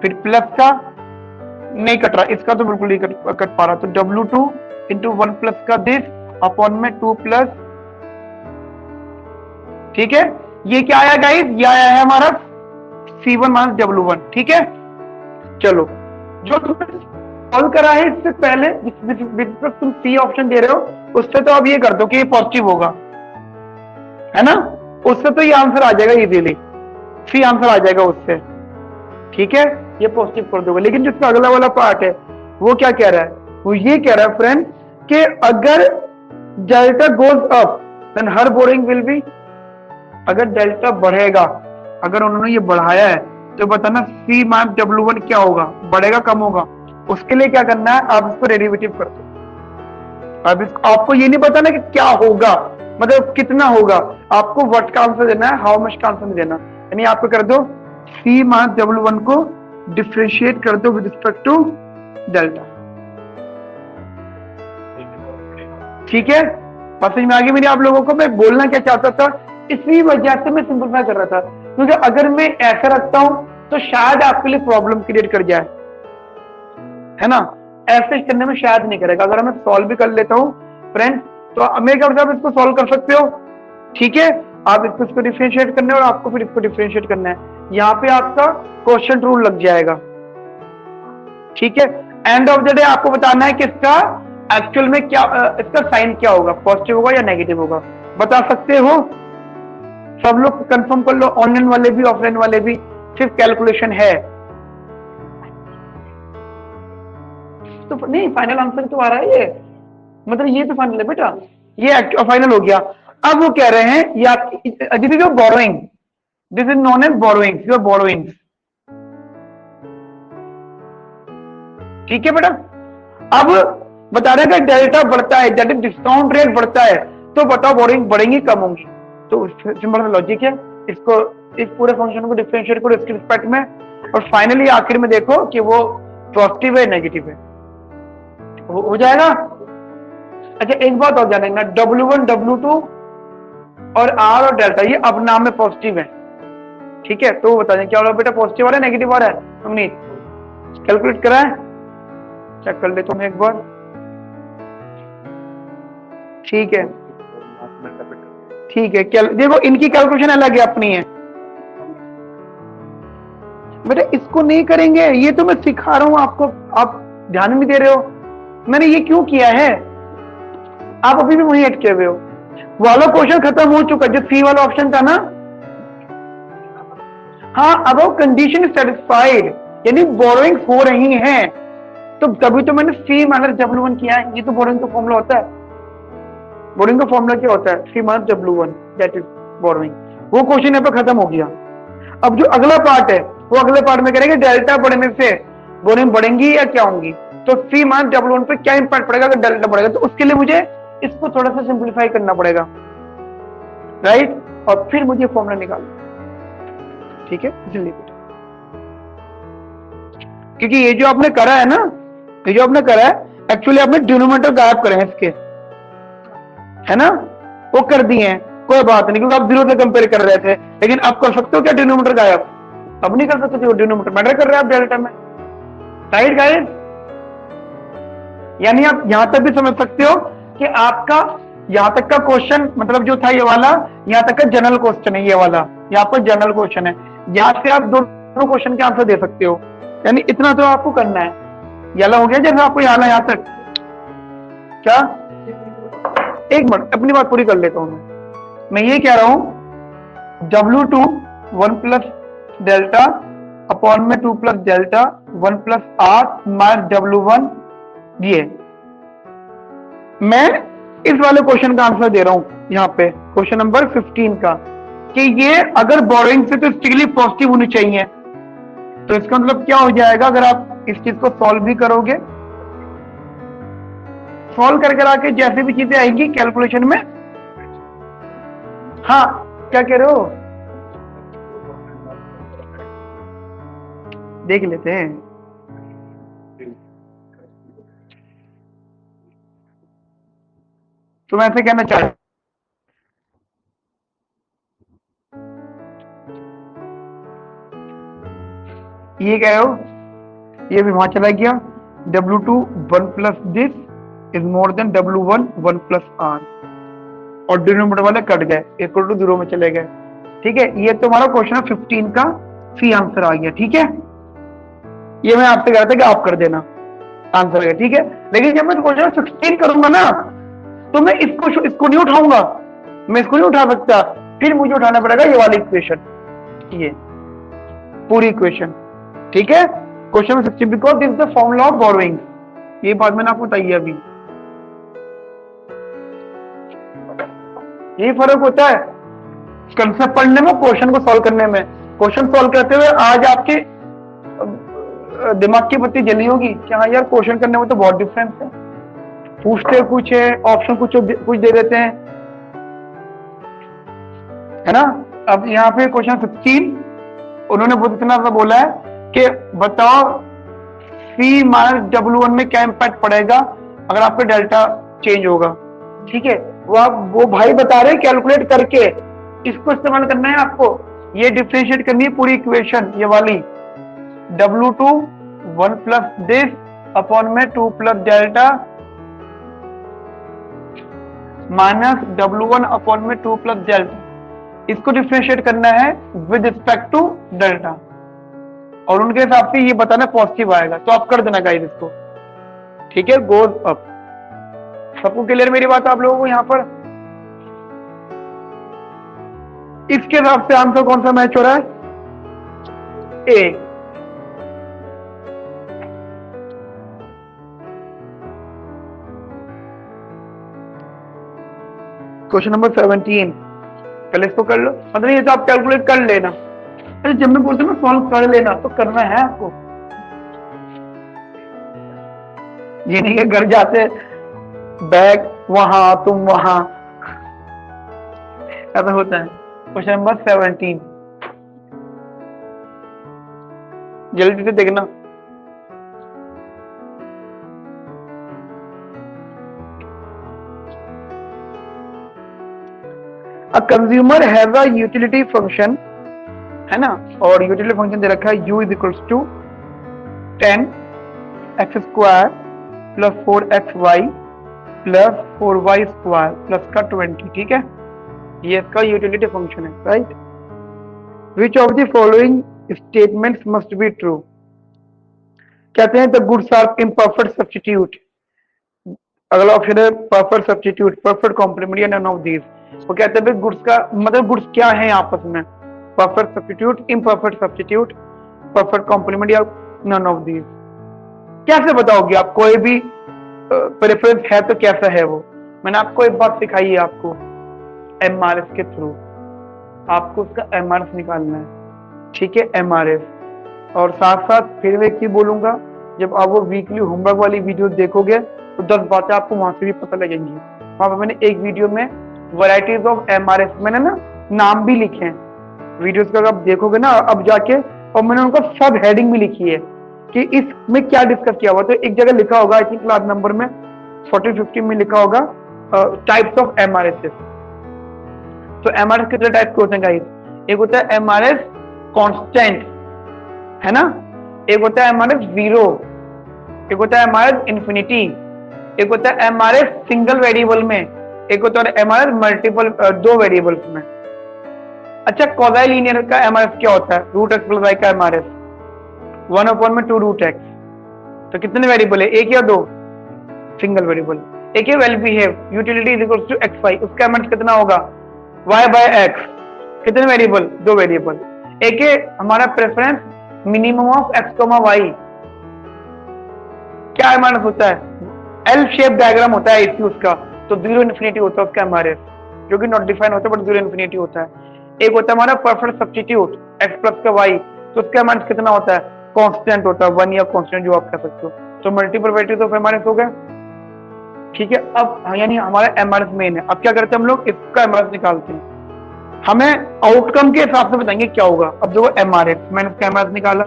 फिर प्लस का नहीं कट रहा, इसका तो बिल्कुल नहीं कट पा रहा, तो W2 इंटू वन प्लस का दिस अपॉन में 2 प्लस, ठीक है। ये क्या आया गाइस, ये आया है हमारा C1 माइनस W1, ठीक है। चलो जो तुमने सॉल्व करा है इससे पहले, जिस तुम सी ऑप्शन दे रहे हो उससे तो अब ये कर दो कि ये पॉजिटिव होगा, है ना, उससे तो ये आंसर आ जाएगा इजीली, सी आंसर आ जाएगा उससे, ठीक है, ये पॉजिटिव कर दोगे। लेकिन जिसका अगला वाला पार्ट है वो क्या कह रहा है, वो ये कह रहा है फ्रेंड कि अगर delta goes up then her borrowing will be, अगर डेल्टा बढ़ेगा, अगर उन्होंने ये बढ़ाया है तो बताना C माइनस W1 क्या होगा, बढ़ेगा कम होगा। उसके लिए क्या करना है, आप इसको डेरिवेटिव कर दो। अब आपको ये नहीं पता ना कि क्या होगा, मतलब कितना होगा, आपको व्हाट का आंसर देना है, हाउ मच का आंसर नहीं देना। यानी आपको कर दो C माइनस W1 को डिफरेंशिएट कर दो विद रिस्पेक्ट टू डेल्टा, ठीक है। बात समझ में आ गई मेरी आप लोगों को, मैं बोलना क्या चाहता था, इसी वजह से मैं सिंपलीफाई कर रहा था, क्योंकि अगर मैं ऐसा रखता हूं तो शायद आपके लिए प्रॉब्लम क्रिएट कर जाए, है ना, ऐसे करने में शायद नहीं करेगा। अगर मैं सॉल्व भी कर लेता हूं फ्रेंड्स, तो मेरे ख्याल से आप इसको सॉल्व कर सकते हो, ठीक है। आप इसको डिफरेंशिएट करना है और आपको फिर इसको डिफरेंशिएट करना है, यहाँ पे आपका क्वोशिएंट रूल लग जाएगा, ठीक है। एंड ऑफ द डे आपको बताना है कि इसका एक्चुअल में क्या, इसका साइन क्या होगा, पॉजिटिव होगा या नेगेटिव होगा, बता सकते हो। सब लोग कंफर्म कर लो, ऑनलाइन वाले भी ऑफलाइन वाले भी, सिर्फ कैलकुलेशन है तो नहीं, फाइनल आंसर तो आ रहा है ये, मतलब ये तो फाइनल है बेटा, ये फाइनल हो गया। अब वो कह रहे हैं ये this is your borrowing, this is known as borrowing, your borrowing, ठीक है बेटा। अब बता रहे हैं डेल्टा बढ़ता है, दैट इज डिस्काउंट रेट बढ़ता है, तो बताओ बोरोइंग बढ़ेंगी कम होंगी। तो सिंपल सा लॉजिक है, इसको इस पूरे फंक्शन को डिफरेंशिएट करो इसके रिस्पेक्ट में, और फाइनली आखिर में देखो कि वो पॉजिटिव है नेगेटिव है, हो जाएगा। अच्छा एक बात और जानेंगे, W1 W2 और R और डेल्टा ये अब नाम में पॉजिटिव है, ठीक है। तो बता दें क्या हो रहा है बेटा, पॉजिटिव आ रहा है नेगेटिव आ रहा है, हमने कैलकुलेट करा है, चेक कर लेता हूं एक बार, ठीक है ठीक है। देखो इनकी कैलकुलेशन अलग है, अपनी है बेटा, इसको नहीं करेंगे, ये तो मैं सिखा रहा हूं आपको, आप ध्यान नहीं दे रहे हो। मैंने ये क्यों किया है, आप अभी भी वहीं अटके हुए हो, वाला क्वेश्चन खत्म हो चुका, जो सी वाला ऑप्शन था ना, हाँ अब वो कंडीशन सेटिस्फाइड, यानी बोरोइंग्स हो रही हैं, तो तभी तो मैंने C माइनस W1 किया है। ये तो बोरोइंग का फॉर्मूला होता है, बोरोइंग का फॉर्मूला क्या होता है, C minus W1 that is borrowing. वो क्वेश्चन यहाँ पे खत्म हो गया। अब जो अगला पार्ट है, वो अगले पार्ट में करेंगे डेल्टा बढ़ने से बोरोइंग बढ़ेंगी या क्या होंगी, तो C माइनस W1 पे क्या इंपैक्ट पड़ेगा अगर डेल्टा बढ़ेगा, तो उसके लिए मुझे इसको थोड़ा सा सिंप्लीफाई करना पड़ेगा, राइट, और फिर मुझे फॉर्मूला निकालना, ठीक है। जल्दी क्योंकि ये जो आपने करा है ना, ये जो आपने करा है एक्चुअली आपने डिनोमिनेटर गायब करे हैं इसके, है ना, वो कर दिए हैं, कोई बात नहीं, क्योंकि आप 0 से कंपेयर कर रहे थे। लेकिन आप कर सकते हो क्या डिनोमिनेटर गायब? अब नहीं कर सकते, डिनोमिनेटर मैटर कर रहे हैं आप डेल्टा में, राइट गाइस? यानी आप यहां तक भी समझ सकते हो कि आपका यहां तक का क्वेश्चन, मतलब जो था ये वाला, यहां तक का जनरल क्वेश्चन है, ये वाला यहाँ पर जनरल क्वेश्चन है, यहां से आप दोनों क्वेश्चन के आंसर दे सकते हो। यानी इतना तो आपको करना है। याला हो गया जैसे आपको यहाँ तक क्या? एक मिनट अपनी बात पूरी कर लेता हूं। मैं ये कह रहा हूं W2 1 प्लस डेल्टा अपॉन में 2 plus delta 1 plus R minus W1, ये मैं इस वाले क्वेश्चन का आंसर दे रहा हूं यहाँ पे, क्वेश्चन नंबर 15 का, कि ये अगर बोरोइंग से तो स्ट्रिक्टली पॉजिटिव होनी चाहिए। तो इसका मतलब क्या हो जाएगा अगर आप इस चीज को सॉल्व भी करोगे, सॉल्व कर आके जैसे भी चीजें आएंगी कैलकुलेशन में, हाँ क्या कह रहे हो, देख लेते हैं। तुम ऐसे कहना चाहते, ये कह रहे हो, ये भी वहां चला गया, W2 1 plus this is more than W1 1 plus R, और डिनोमिनेटर वाले कट गए, इक्वल टू 0 में चले गए। ठीक है, ये तुम्हारा क्वेश्चन 15 का सी आंसर आ गया। ठीक है, ये मैं आपसे कह रहा था कि आप कर देना, आंसर आ गया। ठीक है, लेकिन जब मैं क्वेश्चन 16 करूंगा ना, तो मैं इसको नहीं उठाऊंगा, मैं इसको नहीं उठा सकता, फिर मुझे उठाना पड़ेगा ये वाली इक्वेशन, ये पूरी इक्वेशन। ठीक है, question 16 because this is the formula of borrowing, ये बात मैंने आपको बताई अभी। यही फर्क होता है कंसेप्ट पढ़ने में, क्वेश्चन को सॉल्व करने में। क्वेश्चन सॉल्व करते हुए आज आपके दिमाग की बत्ती जली होगी कि हाँ यार क्वेश्चन करने में तो बहुत डिफरेंस है, पूछते कुछ है, ऑप्शन कुछ दे देते हैं, है ना। अब यहाँ पे क्वेश्चन 16 उन्होंने बहुत इतना सा बोला है कि बताओ C माइनस W1 में क्या इम्पैक्ट पड़ेगा अगर आपका डेल्टा चेंज होगा। ठीक है, वो भाई बता रहे हैं कैलकुलेट करके, इसको इस्तेमाल करना है आपको, ये डिफरेंशिएट करनी है पूरी इक्वेशन, ये वाली W2 1 प्लस दिस अपॉन में 2 plus delta minus W1 upon में 2 प्लस डेल्टा, इसको डिफरेंशिएट करना है विद रिस्पेक्ट टू डेल्टा, और उनके हिसाब से ये बताना पॉजिटिव आएगा, तो आप कर देना गाइस इसको। ठीक है, गोज अप। सबको क्लियर मेरी बात आप लोगों को यहाँ पर? इसके हिसाब से आंसर कौन सा मैच हो रहा है? ए। क्वेश्चन नंबर 17, पहले इसको कर लो, मतलब ये तो आप कैलकुलेट कर लेना। अरे जब मैं बोलता हूँ सॉल्व कर लेना, तो करना है आपको, ये नहीं है घर जाते बैग वहां तुम वहां, ऐसा होता है। क्वेश्चन नंबर 17 जल्दी से देखना। A consumer has a utility function, है ना, और यूटिलिटी फंक्शन दे रखा है u is equals to 10x square plus 4xy plus 4y square plus का 20। ठीक है, ये इसका यूटिलिटी फंक्शन है, right. Which of the following statements must be true? कहते हैं the goods are imperfect substitute, अगला ऑप्शन है परफेक्ट सब्स्टिट्यूट, परफेक्ट कॉम्प्लीमेंट, या नन ऑफ दीज। वो कहते हैं गुड्स का मतलब गुड्स क्या है आपस में, perfect substitute, imperfect substitute, perfect complement, या नन ऑफ दीज। कैसे बताओगे आप? कोई भी प्रेफरेंस है तो कैसा है वो? मैंने आपको एक बात सिखाई है, आपको MRF के थ्रू आपको उसका MRF निकालना है। ठीक है, MRF। और साथ साथ फिर मैं एक चीज बोलूंगा, जब आप वो वीकली होमवर्क वाली वीडियो देखोगे तो 10 बातें आपको वहां से भी पता लगेंगी। वहां पर मैंने एक वीडियो में वैरायटीज ऑफ MRF मैंने ना नाम भी लिखे हैं, वीडियोस का आप देखोगे ना अब जाके, और मैंने उनका सब हेडिंग भी लिखी है कि इसमें क्या डिस्कस किया हुआ। तो एक जगह लिखा होगा, आई थिंक क्लास नंबर में 40-50 में लिखा होगा टाइप्स ऑफ एमआरएस। तो एमआरएस कितने टाइप के होते हैं गाइस? एक होता है एमआरएस कांस्टेंट, है ना, एक होता है एमआरएस जीरो, एक होता है एमआरएस इंफिनिटी, एक होता है एमआरएस सिंगल वेरिएबल में, एक होता है एमआरएस मल्टीपल दो वेरिएबल्स में। अच्छा, क्वाज़ी लीनियर का एमआरएस क्या होता है? रूट एक्स प्लस वाई का एमआरएस 1/2 रूट एक्स। तो कितने वेरिएबल है, एक या दो? Single variable. एक है well behave utility is equal to x y, उसका एमआरएस कितना होगा? Y by x. कितने वेरिएबल? दो वेरिएबल। एक है हमारा preference minimum of x comma y, क्या एमआरएस होता है? एल शेप डायग्राम होता है इसी उसका, तो जीरो इन्फिनिटी होता है उसका एमआरएस, जो कि नॉट डिफाइन होता है बट जीरो इन्फिनिटी होता है। एक होता है हमारा परफेक्ट सब्स्टिट्यूट एक्स प्लस का वाई, तो उसका एमआरएस कितना होता है? कांस्टेंट होता है, वन या कांस्टेंट जो आप कह सकते हो। तो मल्टीपल वेरिएबल्स ऑफ एमआरएस हो गया, ठीक है। अब यानी हमारा एमआरएस मेन है। अब क्या करते हैं हम लोग? इसका एमआरएस निकालते हैं, हमें आउटकम के हिसाब से बताएंगे क्या होगा। अब देखो एमआरएस, मैंने इसका एमआरएस निकाला,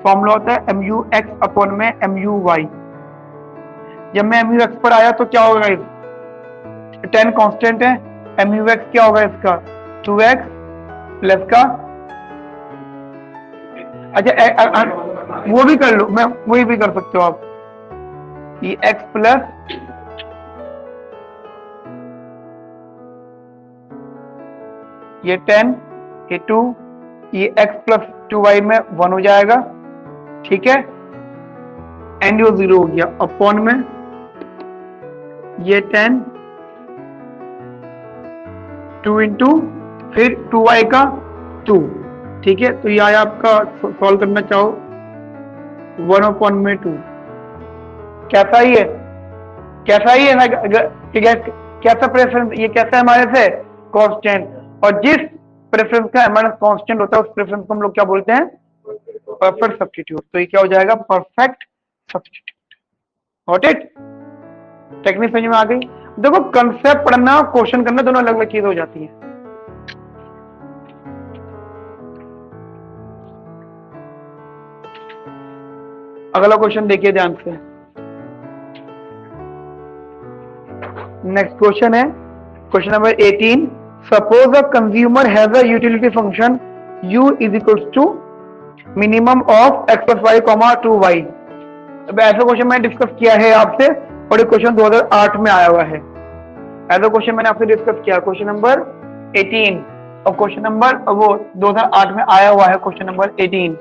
फॉर्मूला होता है एमयू एक्स अपॉन में एमयू वाई। जब मैं एमयू एक्स पर आया तो क्या होगा इस 10 कांस्टेंट है, एमयू एक्स क्या होगा इसका 2x प्लस का, अच्छा वो भी कर लो, मैं वही भी कर सकते हो आप, ये x प्लस ये 10, ये 2, ये x प्लस 2y में 1 हो जाएगा, ठीक है, एंड ये 0 हो गया, अपॉन में ये 10 2 इंटू फिर 2y का 2, ठीक है। तो ये आया आपका, सॉल्व करना चाहो 1/2, कैसा ही है, कैसा ही है ना, कैसा प्रेफरेंस, ये कैसा हमारे से कांस्टेंट, और जिस प्रेफरेंस का हमारा कांस्टेंट होता है उस प्रेफरेंस को हम लोग क्या बोलते हैं? Perfect substitute. तो ये क्या हो जाएगा? Perfect substitute. Got it? Technique समझ में आ गई? देखो, कंसेप्ट पढ़ना और क्वेश्चन करना दोनों अलग अलग चीज हो जाती है। अगला क्वेश्चन देखिए ध्यान से। नेक्स्ट क्वेश्चन है question number 18। Suppose a consumer has a utility function u is equals to minimum of x plus y comma 2y। अब ऐसा क्वेश्चन मैंने डिस्कस किया है आपसे, और ये क्वेश्चन 2008 में आया हुआ है। ऐसा क्वेश्चन मैंने आपसे डिस्कस किया, क्वेश्चन नंबर 18, और क्वेश्चन नंबर वो 2008 में आया हुआ है, क्वेश्चन नंबर 18।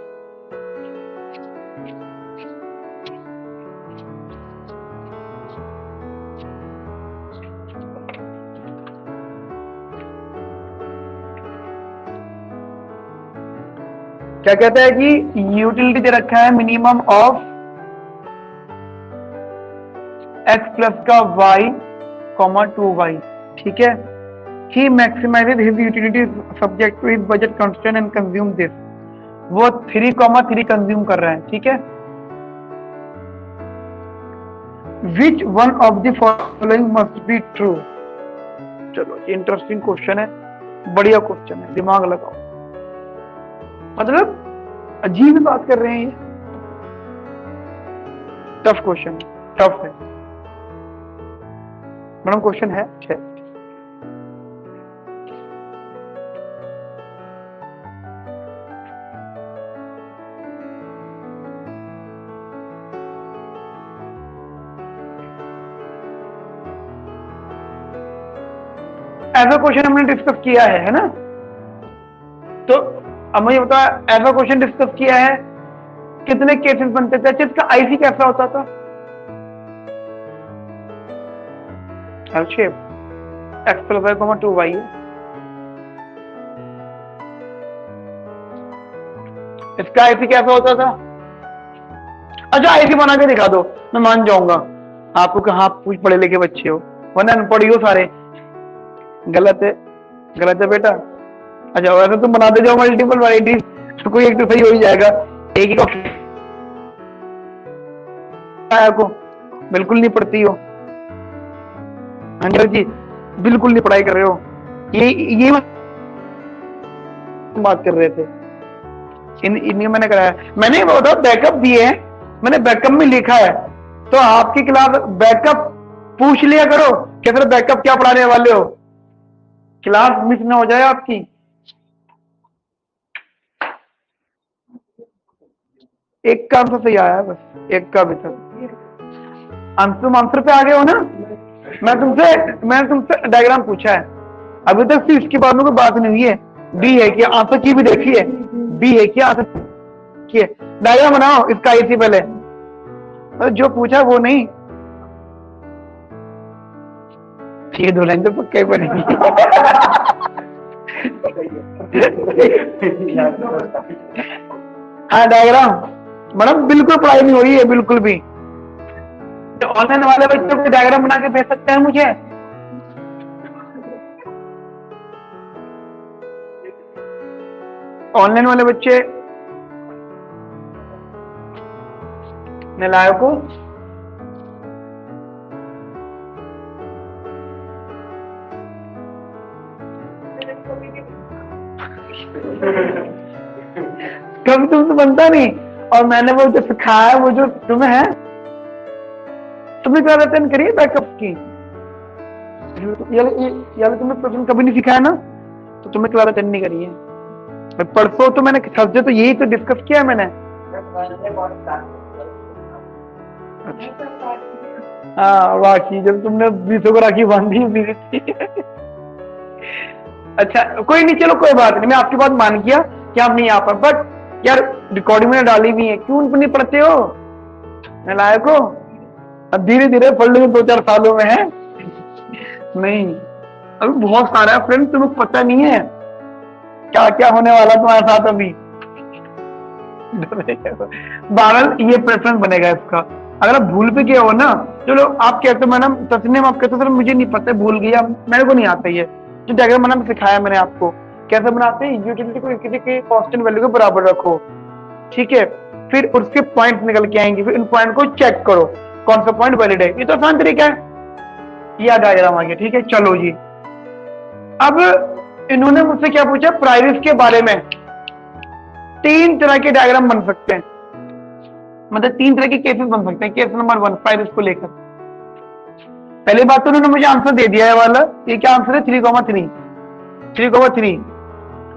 क्या कहता है कि यूटिलिटी दे रखा है मिनिमम ऑफ x प्लस का y कॉमा 2y, ठीक है। He maximises his utility subject to his budget constraint and consume this. वो 3,3 कंज्यूम कर रहा है, ठीक है। Which one of the following must be true. चलो, ये इंटरेस्टिंग क्वेश्चन है, बढ़िया क्वेश्चन है, दिमाग लगाओ। मतलब अजीब बात कर रहे हैं ये, टफ क्वेश्चन, टफ है मैडम, क्वेश्चन है। ऐसा क्वेश्चन हमने डिस्कस किया है ना। तो अब मुझे बता, ऐसा क्वेश्चन डिस्कस किया है, कितने केसेस बनते थे? अच्छा, इसका आईसी कैसा होता था? L shape, x plus y comma 2y है। इसका आईसी कैसा होता था? अच्छा, आईसी बना के दिखा दो, मैं मान जाऊंगा आपको कि हाँ कुछ पढ़े लिखे बच्चे हो, वरना अनपढ़ हो सारे। गलत है, गलत है बेटा। अच्छा, वैसे तुम बनाते जाओ मल्टीपल वैरायटीज, तो कोई एक तो सही हो ही जाएगा। एक ही को बिल्कुल नहीं पढ़ती हो, अंजल जी बिल्कुल नहीं पढ़ाई कर रहे हो, ये बात कर रहे थे। इनके मैंने कराया, मैंने बताओ बैकअप दिए हैं, मैंने बैकअप में लिखा है, तो आपकी क्लास बैकअप पूछ लिया करो कि सर बैकअप क्या पढ़ाने वाले हो, क्लास मिस ना हो जाए आपकी। एक का आंसर सही आया है बस, एक का भी सर तुम आंसर पे आ गए हो ना। मैंने तुमसे डायग्राम पूछा है, अभी तक सिर्फ इसके बारे में कोई बात नहीं हुई है। डी है कि आंसर की भी देखी है, बी है कि आंसर की है, डायग्राम बनाओ इसका इसी पहले, तो जो पूछा वो नहीं, ये 2 लाइन तो पक्के बनेगी। हाँ डायग्राम मैडम बिल्कुल पढ़ाई नहीं हो रही है बिल्कुल भी। तो ऑनलाइन वाले बच्चों को डायग्राम बना के भेज सकते हैं मुझे। ऑनलाइन वाले बच्चे नालायकों, कभी तुमसे बनता नहीं, और मैंने वो जो सिखाया वो जो तुम्हें है, तुमने क्या रटन करिए बैकअप की, यार तुमने प्रश्न कभी नहीं सिखाया ना, तो तुम्हें क्लास अटेंड नहीं करी है। परसों तो मैंने थर्सडे तो यही तो डिस्कस किया मैंने। हाँ राखी, जब तुमने 20 को राखी बांधी थी। अच्छा कोई नहीं, चलो कोई बात नहीं, मैं आपकी बात मान गया कि आप नहीं आ पाए, बट यार रिकॉर्डिंग में डाली भी है, क्यों नहीं पढ़ते हो नालायक हो। अब धीरे धीरे पढ़ लो, 2-4 सालों में है नहीं, अभी बहुत सारा है फ्रेंड, तुम्हें पता नहीं है क्या क्या होने वाला तुम्हारे साथ अभी। 12 ये प्रेफरेंस बनेगा इसका, अगर आप भूल भी गए हो ना, चलो आप कहते हो मैडम तस्नीम, आप कहते हो सर मुझे नहीं पता, भूल गया, मेरे को नहीं आता ये जो डायग्राम मैंने सिखाया मैंने आपको कैसे बनाते हैं। यूटिलिटी को किसी के कांस्टेंट वैल्यू के बराबर रखो, ठीक है, फिर उसके पॉइंट निकल के आएंगे, फिर इन पॉइंट को चेक करो कौन सा पॉइंट वैलिड है। ये तो आसान तरीका है, ये डायग्राम आ गया, ठीक है। चलो जी, अब इन्होंने मुझसे क्या पूछा, प्राइवेट के बारे में। 3 तरह के डायग्राम बन सकते हैं, मतलब 3 तरह के केसेस बन सकते हैं। केस नंबर 1 प्राइवेट को लेकर, पहली बात तो उन्होंने मुझे आंसर दे दिया है वाला, ये क्या आंसर है 3,3,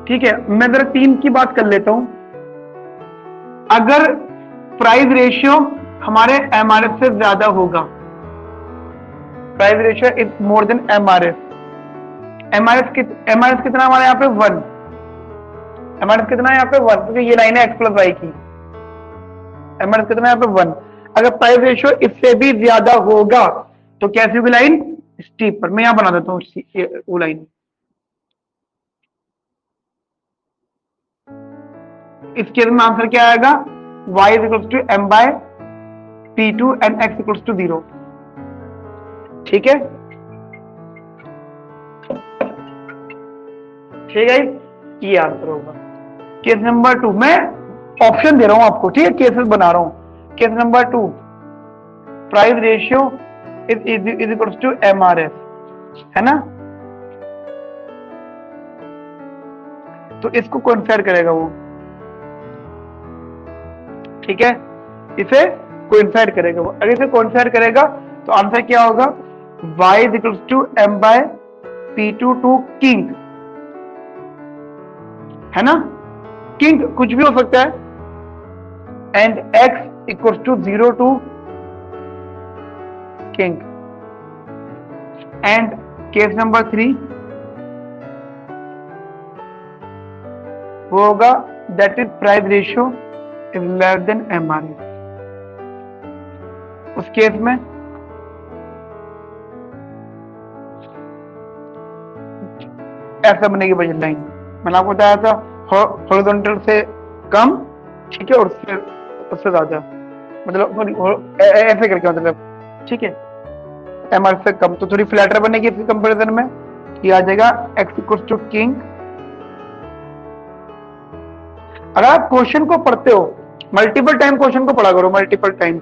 ठीक है। मैं जरा 3 की बात कर लेता हूं। अगर प्राइस रेशियो हमारे एमआरएफ से ज्यादा होगा, price ratio is more than MRF, MRF कितना हमारे यहाँ पे 1, एमआरएफ कितना है यहाँ पे 1, क्योंकि ये लाइन है x + y की, एमआरएफ कितना है यहाँ पे 1। अगर प्राइस रेशियो इससे भी ज्यादा होगा तो कैसी होगी लाइन, स्टीप पर। मैं यहां बना देता हूं वो लाइन, इस केस में आंसर क्या आएगा, y = m/p2 and x = 0, ठीक है, ठीक है, ये आंसर होगा। केस नंबर 2, मैं ऑप्शन दे रहा हूं आपको, ठीक है, केसेस बना रहा हूं। Case number 2, price ratio is equals to MRF, है ना, तो इसको कोइंसाइड करेगा वो, ठीक है, इसे कोइंसाइड करेगा वो। अगर इसे कोइंसाइड करेगा तो आंसर क्या होगा, y = m/p2 टू किंग, है ना, किंग कुछ भी हो सकता है, and x = 0 taking. And case number 3 वो होगा that is price ratio is less than MRF. उस केस में ऐसा बनेगी बजट लाइन, मैंने आपको बताया था, हॉरिजॉन्टल से कम, ठीक है, और उससे ज्यादा, मतलब ऐसे करके, मतलब ठीक है, एमआरएफ से कम, तो थोड़ी फ्लैटर बनेगी इसके कंपैरिजन में, ये आ जाएगा x = किंग। अगर आप क्वेश्चन को पढ़ते हो, मल्टीपल टाइम क्वेश्चन को पढ़ा करो, मल्टीपल टाइम,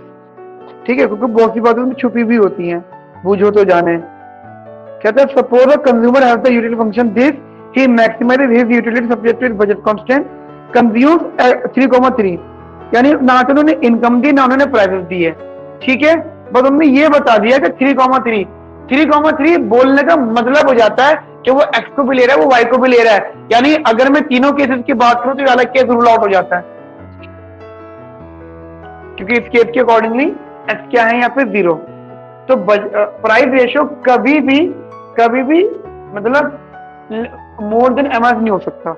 ठीक है, क्योंकि बहुत सी बातें उसमें छुपी भी होती हैं, बूझो तो जाने। कहते हैं suppose a consumer has the utility function this, he maximises his utility subject to budget constant, consume 3,3, यानी ना तो उन्होंने इनकम दी ना उन्होंने प्राइसेस दी है, ठीक है। बस उन्होंने ये बता दिया कि 3,3 बोलने का मतलब हो जाता है कि वो एक्स को भी ले रहा है, वो वाई को भी ले रहा है। यानी अगर मैं तीनों केसेस की बात करूं तो ये अलग केस रूल आउट हो जाता है, क्योंकि इस केस के अकॉर्डिंगली एक्स क्या है यहाँ पे 0। तो प्राइस रेशियो कभी भी मतलब मोर देन एम नहीं हो सकता,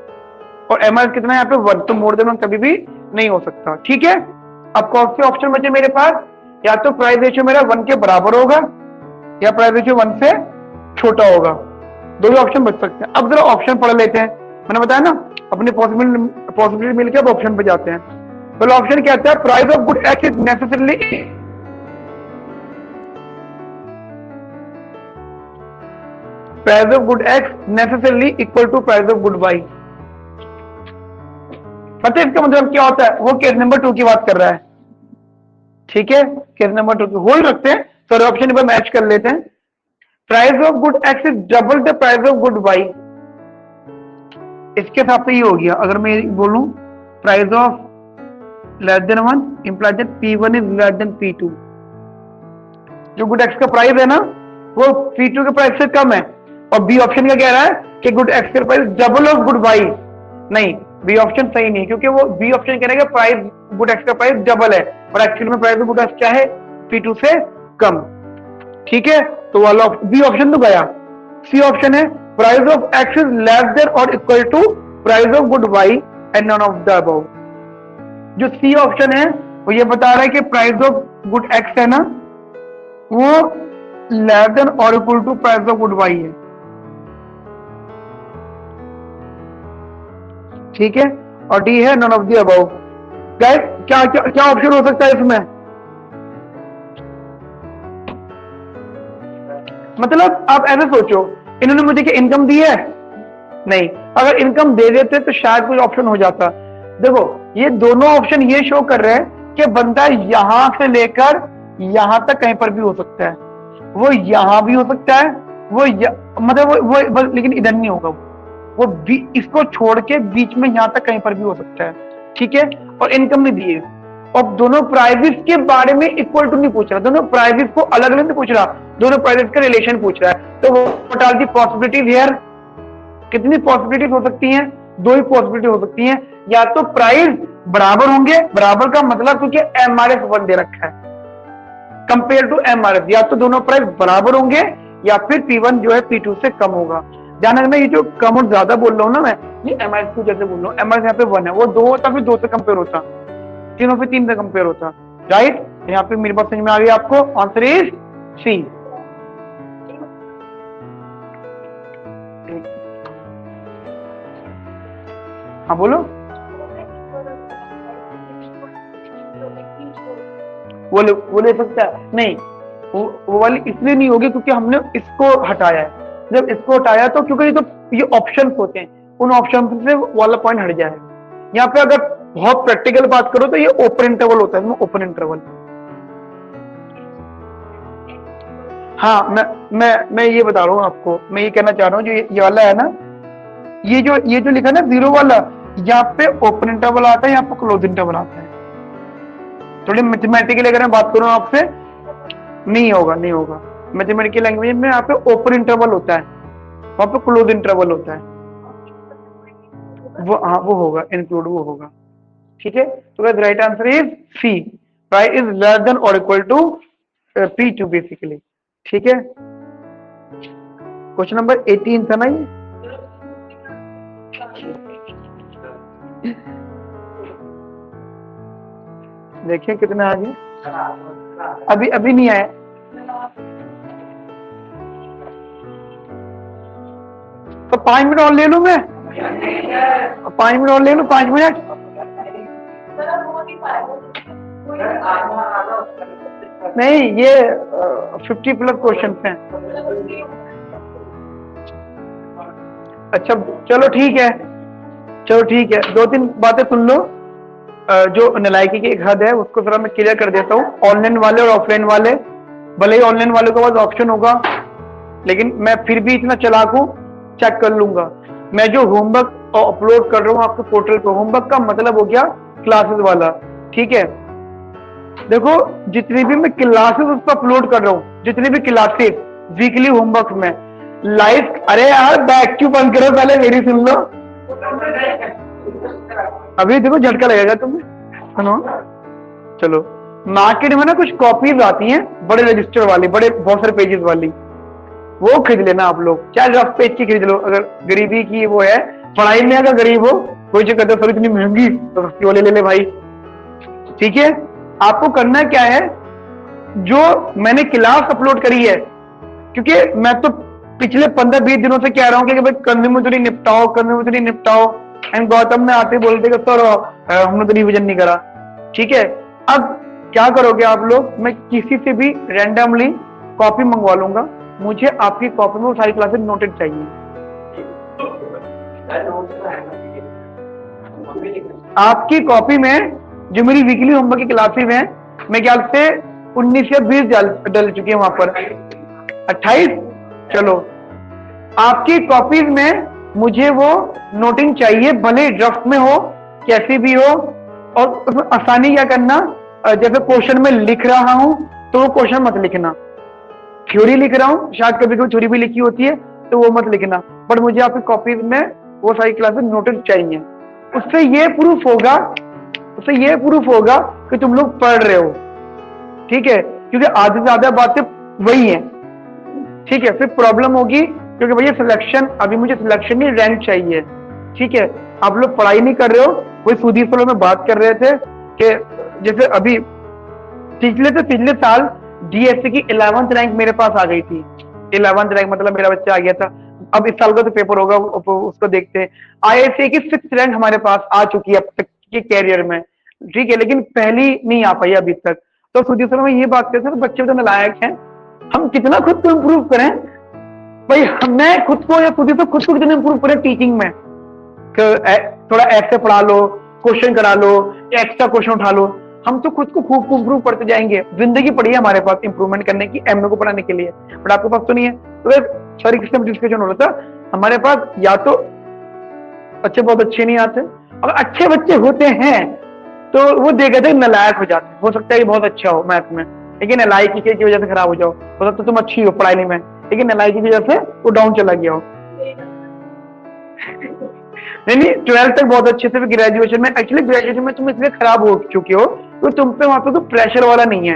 और एम कितना है यहाँ पे 1, तो मोर देन 1 कभी भी नहीं हो सकता, ठीक है। अब कौन से ऑप्शन बचे मेरे पास, या तो प्राइस रेशियो मेरा 1 के बराबर होगा या प्राइस रेशियो 1 से छोटा होगा, दो ही ऑप्शन बच सकते हैं। अब जरा ऑप्शन पढ़ लेते हैं, मैंने बताया ना अपनी पॉसिबिलिटी मिलकर अब ऑप्शन पे जाते हैं। पहला ऑप्शन कहता है price of good x is necessarily price of good x necessarily equal to price of good y. पता है इसका मतलब क्या होता है, वो केस नंबर 2 की बात कर रहा है, ठीक है। केस नंबर 2 की होल्ड रखते हैं, तो ऑप्शन पर मैच कर लेते हैं। Price of good x is double the price of good y, इसके हिसाब से ये हो गया। अगर मैं बोलूं price of less than 1 implies that P1 is less than P2, जो गुड एक्स का प्राइस है ना वो P2 के प्राइस से कम है, और बी ऑप्शन का कह रहा है कि गुड एक्स का price double of good y. नहीं, बी ऑप्शन सही नहीं, क्योंकि वो बी ऑप्शन कह रहा है कि प्राइस गुड एक्स का प्राइस डबल है, और एक्चुअली में प्राइस गुड एक्स क्या है, P2 से कम, ठीक है। तो वाला बी ऑप्शन तो गया। सी ऑप्शन है price of X is less than और equal to price of good Y and none of the above. जो सी ऑप्शन है वो ये बता रहा है कि प्राइस ऑफ गुड एक्स है ना वो लेस देन और equal to price of good y है, ठीक है। और डी है none of the above. Guys क्या क्या क्या ऑप्शन हो सकता है इसमें, मतलब आप ऐसे सोचो, इन्होंने मुझे क्या इनकम दी है, नहीं, अगर इनकम दे देते तो शायद कोई ऑप्शन हो जाता। देखो ये दोनों ऑप्शन ये शो कर रहे हैं कि बंदा यहां से लेकर यहां तक कहीं पर भी हो सकता है, वो यहां भी हो सकता है, मतलब वो लेकिन इधर नहीं होगा, वो इसको छोड़ के बीच में यहां तक कहीं पर भी हो सकता है, ठीक है। और इनकम नहीं दी है, और दोनों प्राइजेस के बारे में इक्वल टू नहीं पूछ रहा, दोनों प्राइजेस को अलग अलग नहीं पूछ रहा, दोनों प्राइजेस का रिलेशन पूछ रहा है। तो what are the possibilities here, कितनी पॉसिबिलिटीज हो सकती हैं, दो ही पॉसिबिलिटी हो सकती हैं, या तो प्राइस बराबर होंगे, बराबर का मतलब क्योंकि एमआरएस 1 दे रखा है कंपेयर टू एमआरएस, या तो दोनों प्राइस बराबर होंगे या फिर P1 जो है P2 से कम होगा। ध्यान रखना ये जो कम और ज्यादा बोल रहा हूं ना मैं, ये एमआरएस को जैसे बोल रहा हूँ, एमआरएस यहाँ पे 1 है, वो 2 होता फिर 2 से कंपेयर होता, तीनों पे 3 से कंपेयर होता, राइट। यहाँ पे मेरी बात समझ में आ गई आपको, आंसर इज सी। हाँ बोलो, वो ले सकता है, नहीं वो वाली इसलिए नहीं होगी क्योंकि हमने इसको हटाया है। जब इसको हटाया तो क्योंकि ये ऑप्शंस होते हैं, उन ऑप्शन से वाला पॉइंट हट जाए। यहाँ पे अगर बहुत प्रैक्टिकल बात करो तो ये ओपन इंटरवल होता है, ओपन इंटरवल। हाँ मैं ये बता रहा हूँ आपको, मैं ये कहना चाह रहा हूँ जो ये वाला है ना, ये जो लिखा है ना 0 वाला, यहाँ पे ओपन इंटरवल आता है, यहाँ पे क्लोज इंटरवल आता है। थोड़ी मैथमेटिकली अगर मैं बात करूं आपसे, नहीं होगा मैथमेटिकल लैंग्वेज में यहाँ पे ओपन इंटरवल होता है, वहां पे क्लोज इंटरवल होता है, वो होगा इंक्लूड, वो होगा, ठीक है। तो right answer is C, price is less than और इक्वल टू P2 बेसिकली, ठीक है। क्वेश्चन नंबर 18 था ना ये, देखिए कितना आ गया, अभी नहीं आया, तो 5 मिनट और ले लूं मैं, 5 मिनट और ले लूं, 5 मिनट। नहीं ये 50+ क्वेश्चन हैं। अच्छा चलो ठीक है, 2-3 बातें सुन लो। जो नालायकी की एक हद है उसको जरा मैं क्लियर कर देता हूँ। ऑनलाइन वाले और ऑफलाइन वाले, भले ही ऑनलाइन वालों के पास ऑप्शन होगा, लेकिन मैं फिर भी इतना चालाक हूँ, चेक कर लूंगा। मैं जो होमवर्क अपलोड कर रहा हूँ आपके पोर्टल पे। होमवर्क का मतलब हो गया क्लासेस वाला, ठीक है। देखो जितनी भी मैं क्लासेस उस पर अपलोड कर रहा हूँ, जितनी भी क्लासेस वीकली होमवर्क में लाइव, अरे यार बैक क्यों बंद करो, पहले मेरी सुन लो। अभी देखो झटका लगेगा तुम्हें, सुनो। चलो मार्केट में ना कुछ कॉपीज आती हैं बड़े रजिस्टर वाली, बड़े बहुत सारे पेजेस वाली, वो खरीद लेना आप लोग, चाहे रफ पेज की खरीद लो। अगर गरीबी की वो है, पढ़ाई में अगर गरीब हो, कोई जो कहते इतनी महंगी तो सस्ती वाले ले ले भाई, ठीक है। आपको करना क्या है, जो मैंने क्लास अपलोड करी है, क्योंकि मैं तो पिछले 15-20 दिनों से कह रहा हूँ कि भाई कंज्यूमर निपटाओ, कंज्यूमर निपटाओ, एंड गौतम ने आते बोलते कि सर हमने तो रिविजन नहीं करा, ठीक है। अब क्या करोगे आप लोग, मैं किसी से भी रैंडमली कॉपी मंगवा लूंगा, मुझे आपकी कॉपी में वो सारी क्लासेस नोटेड चाहिए। आपकी कॉपी में जो मेरी वीकली होमवर्क की क्लासेस हैं, मैं ख्याल से 19 या 20 डल चुकी है वहां पर, 28। चलो आपकी कॉपीज में मुझे वो नोटिंग चाहिए, भले ड्राफ्ट में हो, कैसी भी हो। और उसमें आसानी क्या करना, जैसे क्वेश्चन में लिख रहा हूं तो वो क्वेश्चन मत लिखना, थ्योरी लिख रहा हूं शायद कभी कभी थ्योरी भी लिखी होती है तो वो मत लिखना, बट मुझे आपकी कॉपीज में वो सारी क्लासेस नोटेड चाहिए। उससे ये प्रूफ होगा कि तुम लोग पढ़ रहे हो, ठीक है, क्योंकि आधे से ज्यादा बातें वही है, ठीक है। फिर प्रॉब्लम होगी क्योंकि भैया सिलेक्शन, अभी मुझे सिलेक्शन नहीं रैंक चाहिए, ठीक है। आप लोग पढ़ाई नहीं कर रहे हो, वही सुधीर सर में बात कर रहे थे कि जैसे अभी पिछले साल डीएससी की 11th रैंक मेरे पास आ गई थी। 11th रैंक मतलब मेरा बच्चा आ गया था। अब इस साल का तो पेपर होगा, उसको देखते हैं। आईएसए की 6th रैंक हमारे पास आ चुकी है अब तक के कैरियर में, ठीक है, लेकिन पहली नहीं आ पाई अभी तक। तो सुधीर सर में ये बात करते हैं, बच्चे तो नालायक हैं, हम कितना खुद को इम्प्रूव करें भाई, मैं खुद को या सुधीर सर खुद को कितना इम्प्रूव करें टीचिंग में, थोड़ा ऐसे पढ़ा लो, क्वेश्चन करा लो, एक्स्ट्रा क्वेश्चन उठा लो, हम तो खुद को खूब इम्प्रूव करते जाएंगे। जिंदगी पड़ी है हमारे पास इंप्रूवमेंट करने की, एमए को पढ़ाने के लिए, बट आपके पास तो नहीं है। तो सारी किस्म डिस्कशन हो रहा था हमारे पास, या तो बच्चे बहुत अच्छे नहीं आते, अगर अच्छे बच्चे होते हैं तो वो देखा जाए नालायक हो जाते हैं। हो सकता है कि बहुत अच्छा हो मैथ में, लेकिन नालायकी की वजह से खराब हो जाओ। हो सकता है तुम अच्छी हो पढ़ाई में, लेकिन नालायकी की वजह से वो डाउन चला गया हो। नहीं 12th तक बहुत अच्छे से, ग्रेजुएशन में, एक्चुअली ग्रेजुएशन में तुम इसलिए खराब हो चुके हो तो तुम पे वहां पे तो प्रेशर वाला नहीं है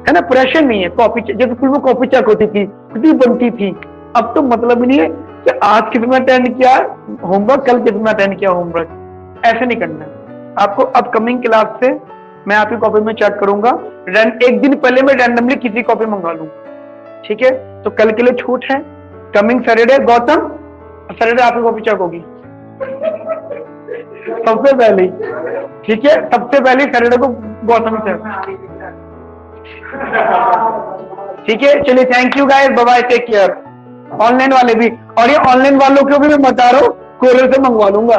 ना, प्रेशर नहीं है। कॉपी जब स्कूल में कॉपी चेक होती थी, कितनी बनती थी, अब तो मतलब ही नहीं है कि आज कितना अटेंड किया होमवर्क, कल कितना अटेंड किया होमवर्क, ऐसे नहीं करना है आपको। अपकमिंग क्लास से मैं आपकी कॉपी में चेक करूंगा, एक दिन पहले मैं रैंडमली किसी कॉपी मंगा लूंगा, ठीक है। तो कल के लिए छूट है, कमिंग सैटरडे गौतम, सैटरडे आपकी कॉपी चेक होगी सबसे पहले, ठीक है, सबसे पहले सैटरडे को गौतम से, ठीक है। चलिए thank you guys, bye bye, take care. Online वाले भी, और ये ऑनलाइन वालों को भी मैं बता रहा हूँ कोरियर से मंगवा लूंगा।